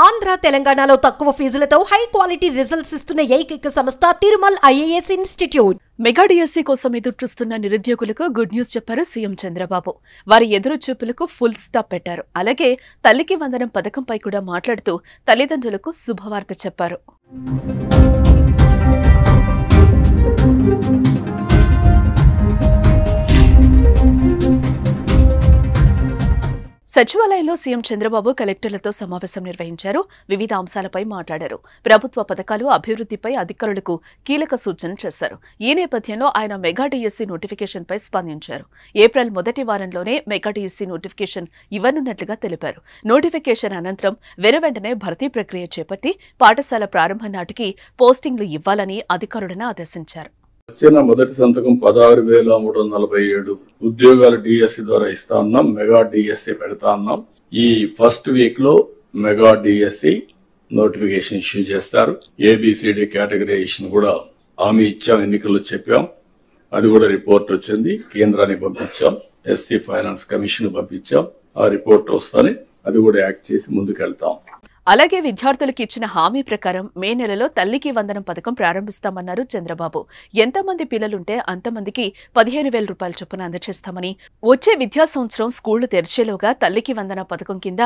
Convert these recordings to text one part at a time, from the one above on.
ఆంధ్ర తెలంగాణలో తక్కువ ఫీజులతో high quality results ఇస్తున్న ఏకైక సంస్థ Tirumal IAS institute. Mega DSC కోసం ఎదురుచూస్తున్న నిరుద్యోగులకు గుడ్ న్యూస్ చెప్పారు సీఎం చంద్రబాబు. వారి ఎదురు చూపులకు ఫుల్ స్టాప్ పెట్టారు. అలాగే తల్లికి వందనం పథకంపై కూడా మాట్లాడుతూ తల్లిదండ్రులకు శుభవార్త చెప్పారు. సచివాలయంలో సీఎం చంద్రబాబు కలెక్టర్లతో సమావేశం నిర్వహించారు. వివిధ అంశాలపై మాట్లాడారు. ప్రభుత్వ పథకాలు, అభివృద్ధిపై అధికారులకు కీలక సూచనలు చేశారు. ఈ నేపథ్యంలో ఆయన మెగా డిఎస్సీ నోటిఫికేషన్పై స్పందించారు. ఏప్రిల్ మొదటి వారంలోనే మెగా డిఎస్సీ నోటిఫికేషన్ ఇవ్వనున్నట్లుగా తెలిపారు. నోటిఫికేషన్ అనంతరం వెనువెంటనే భర్తీ ప్రక్రియ చేపట్టి పాఠశాల ప్రారంభం నాటికి పోస్టింగ్లు ఇవ్వాలని అధికారులను ఆదేశించారు. వచ్చిన మొదటి సంతకం 16,347 ఉద్యోగాలు డిఎస్సి ద్వారా ఇస్తా ఉన్నాం. మెగా డిఎస్సి పెడతా ఉన్నాం. ఈ ఫస్ట్ వీక్ లో మెగా డిఎస్సి నోటిఫికేషన్ ఇష్యూ చేస్తారు. ఏబిసిడి కేటగరైజేషన్ కూడా హామీ ఇచ్చాం, ఎన్నికల్లో చెప్పాం. అది కూడా రిపోర్ట్ వచ్చింది, కేంద్రానికి పంపించాం, ఎస్సీ ఫైనాన్స్ కమిషన్ పంపించాం. ఆ రిపోర్ట్ వస్తానే అది కూడా యాక్ట్ చేసి ముందుకెళ్తాం. అలాగే విద్యార్థులకు ఇచ్చిన హామీ ప్రకారం మే నెలలో తల్లికి వందనం పథకం ప్రారంభిస్తామన్నారు చంద్రబాబు. ఎంతమంది పిల్లలుంటే అంతమందికి 15,000 రూపాయల చొప్పున అందజేస్తామని, వచ్చే విద్యా సంవత్సరం స్కూళ్లు తెరిచేలోగా తల్లికి వందన పథకం కింద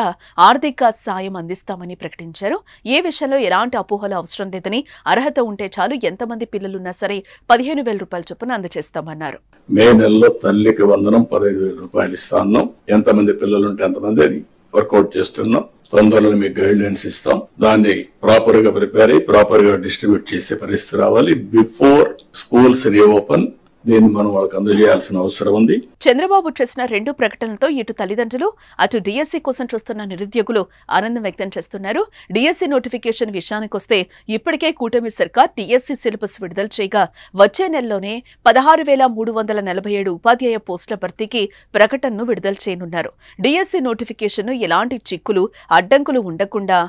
ఆర్థిక సాయం అందిస్తామని ప్రకటించారు. ఏ విషయంలో ఎలాంటి అపోహలు అవసరం లేదని, అర్హత ఉంటే చాలు ఎంతమంది పిల్లలున్నా సరే 15,000 రూపాయల చొప్పున అందజేస్తామన్నారు. మే నెలలో తల్లికి వందనం 15,000 రూపాయలు ఇస్తా ఉన్నాం. ఎంతమంది పిల్లలుంటే అంతమంది అని వర్కౌట్ చేస్తున్నాం. తొందరలో మీకు గైడ్ లైన్స్ ఇస్తాం. దాన్ని ప్రాపర్ గా ప్రిపేర్ అయ్యి ప్రాపర్ గా డిస్ట్రిబ్యూట్ చేసే పరిస్థితి రావాలి. బిఫోర్ స్కూల్స్ రీఓపెన్ దీన్ని మనం వాళ్ళకి అందజేయాల్సిన అవసరం ఉంది. చంద్రబాబు చేసిన 2 ప్రకటనలతో ఇటు తల్లిదండ్రులు, అటు డిఎస్సీ కోసం చూస్తున్న నిరుద్యోగులు ఆనందం వ్యక్తం చేస్తున్నారు. డిఎస్సీ నోటిఫికేషన్ విషయానికొస్తే ఇప్పటికే కూటమి సర్కార్ డిఎస్సీ సిలబస్ విడుదల చేయగా వచ్చే నెలలోనే 16,347 ఉపాధ్యాయ పోస్టుల భర్తీకి ప్రకటనను విడుదల చేయనున్నారు. డిఎస్సీ నోటిఫికేషన్ ఎలాంటి చిక్కులు, అడ్డంకులు ఉండకుండా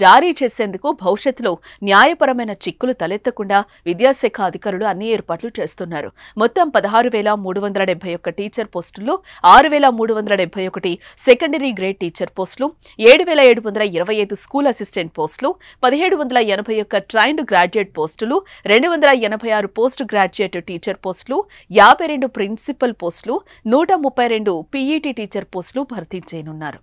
జారీ చేసేందుకు భవిష్యత్తులో న్యాయపరమైన చిక్కులు తలెత్తకుండా విద్యాశాఖ అధికారులు అన్ని ఏర్పాట్లు చేస్తున్నారు. మొత్తం 16,371 టీచర్ పోస్టుల్లో 6,371 సెకండరీ గ్రేడ్ టీచర్ పోస్టులు, 7,725 స్కూల్ అసిస్టెంట్ పోస్టులు, 1,781 ట్రైన్డ్ గ్రాడ్యుయేట్ పోస్టులు, 286 పోస్ట్ గ్రాడ్యుయేట్ టీచర్ పోస్టులు, 52 ప్రిన్సిపల్ పోస్టులు, 132 పీఈటీ టీచర్ పోస్టులు భర్తీ చేయనున్నారు.